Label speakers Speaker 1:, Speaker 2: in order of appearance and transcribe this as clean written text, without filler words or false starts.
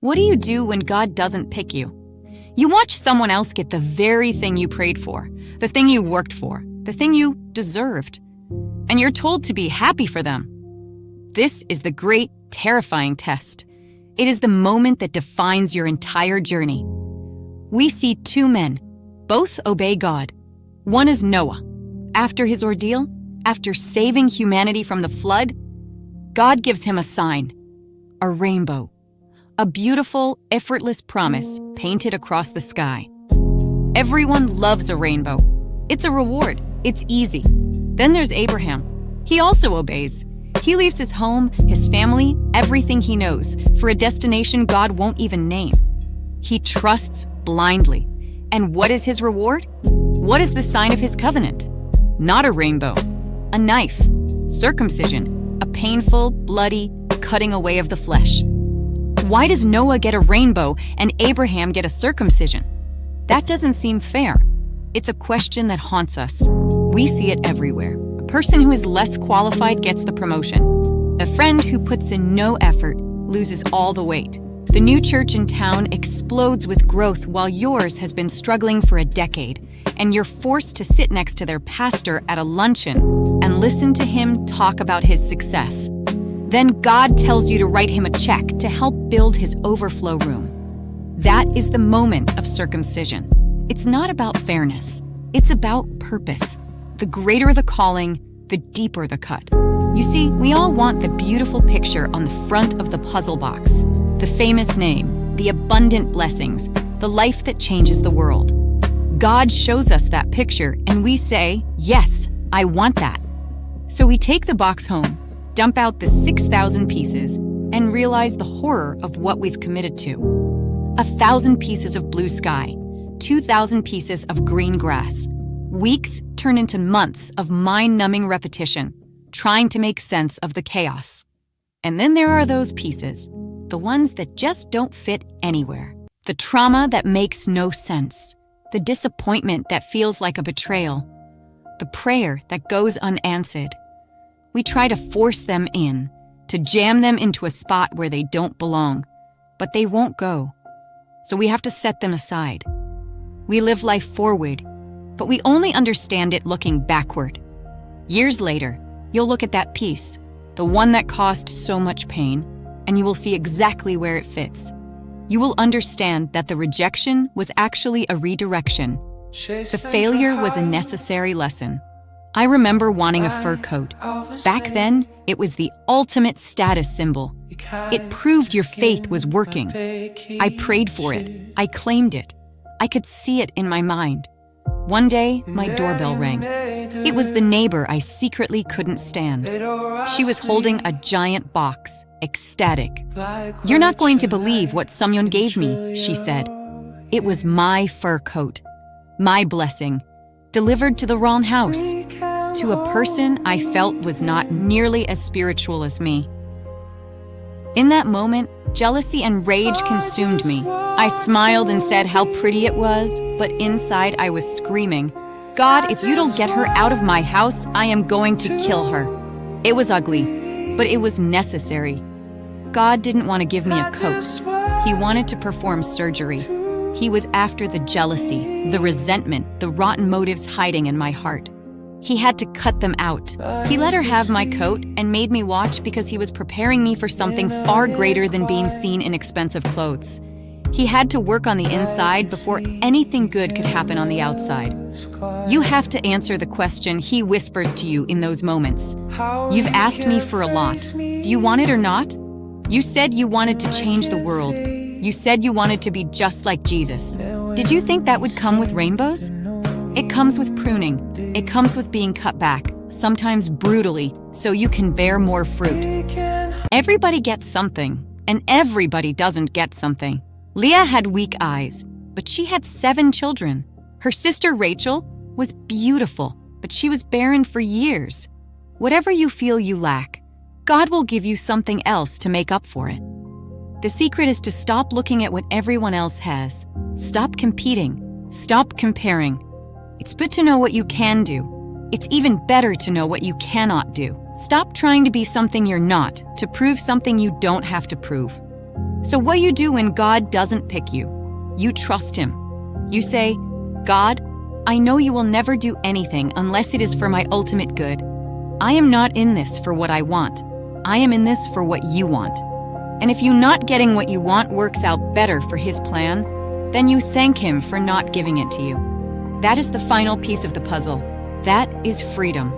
Speaker 1: What do you do when God doesn't pick you? You watch someone else get the very thing you prayed for, the thing you worked for, the thing you deserved. And you're told to be happy for them. This is the great, terrifying test. It is the moment that defines your entire journey. We see two men. Both obey God. One is Noah. After his ordeal, after saving humanity from the flood, God gives him a sign, a rainbow. A beautiful, effortless promise painted across the sky. Everyone loves a rainbow. It's a reward. It's easy. Then there's Abraham. He also obeys. He leaves his home, his family, everything he knows, for a destination God won't even name. He trusts blindly. And what is his reward? What is the sign of his covenant? Not a rainbow. A knife. Circumcision. A painful, bloody cutting away of the flesh. Why does Noah get a rainbow and Abraham get a circumcision? That doesn't seem fair. It's a question that haunts us. We see it everywhere. A person who is less qualified gets the promotion. A friend who puts in no effort loses all the weight. The new church in town explodes with growth while yours has been struggling for a decade, and you're forced to sit next to their pastor at a luncheon and listen to him talk about his success. Then God tells you to write him a check to help build his overflow room. That is the moment of circumcision. It's not about fairness. It's about purpose. The greater the calling, the deeper the cut. You see, we all want the beautiful picture on the front of the puzzle box, the famous name, the abundant blessings, the life that changes the world. God shows us that picture and we say, yes, I want that. So we take the box home, dump out the 6,000 pieces, and realize the horror of what we've committed to. 1,000 pieces of blue sky, 2,000 pieces of green grass. Weeks turn into months of mind-numbing repetition, trying to make sense of the chaos. And then there are those pieces, the ones that just don't fit anywhere. The trauma that makes no sense, the disappointment that feels like a betrayal, the prayer that goes unanswered. We try to force them in, to jam them into a spot where they don't belong, but they won't go. So we have to set them aside. We live life forward, but we only understand it looking backward. Years later, you'll look at that piece, the one that caused so much pain, and you will see exactly where it fits. You will understand that the rejection was actually a redirection. The failure was a necessary lesson. I remember wanting a fur coat. Back then, it was the ultimate status symbol. It proved your faith was working. I prayed for it. I claimed it. I could see it in my mind. One day, my doorbell rang. It was the neighbor I secretly couldn't stand. She was holding a giant box, ecstatic. "You're not going to believe what someone gave me," she said. It was my fur coat, my blessing, delivered to the wrong house, to a person I felt was not nearly as spiritual as me. In that moment, jealousy and rage consumed me. I smiled and said how pretty it was, but inside I was screaming, "God, if you don't get her out of my house, I am going to kill her." It was ugly, but it was necessary. God didn't want to give me a coat. He wanted to perform surgery. He was after the jealousy, the resentment, the rotten motives hiding in my heart. He had to cut them out. He let her have my coat and made me watch because he was preparing me for something far greater than being seen in expensive clothes. He had to work on the inside before anything good could happen on the outside. You have to answer the question he whispers to you in those moments. You've asked me for a lot. Do you want it or not? You said you wanted to change the world. You said you wanted to be just like Jesus. Did you think that would come with rainbows? It comes with pruning. It comes with being cut back, sometimes brutally, so you can bear more fruit. Everybody gets something, and everybody doesn't get something. Leah had weak eyes, but she had 7 children. Her sister Rachel was beautiful, but she was barren for years. Whatever you feel you lack, God will give you something else to make up for it. The secret is to stop looking at what everyone else has. Stop competing. Stop comparing. It's good to know what you can do. It's even better to know what you cannot do. Stop trying to be something you're not to prove something you don't have to prove. So what you do when God doesn't pick you? You trust Him. You say, God, I know you will never do anything unless it is for my ultimate good. I am not in this for what I want. I am in this for what you want. And if you not getting what you want works out better for His plan, then you thank Him for not giving it to you. That is the final piece of the puzzle. That is freedom.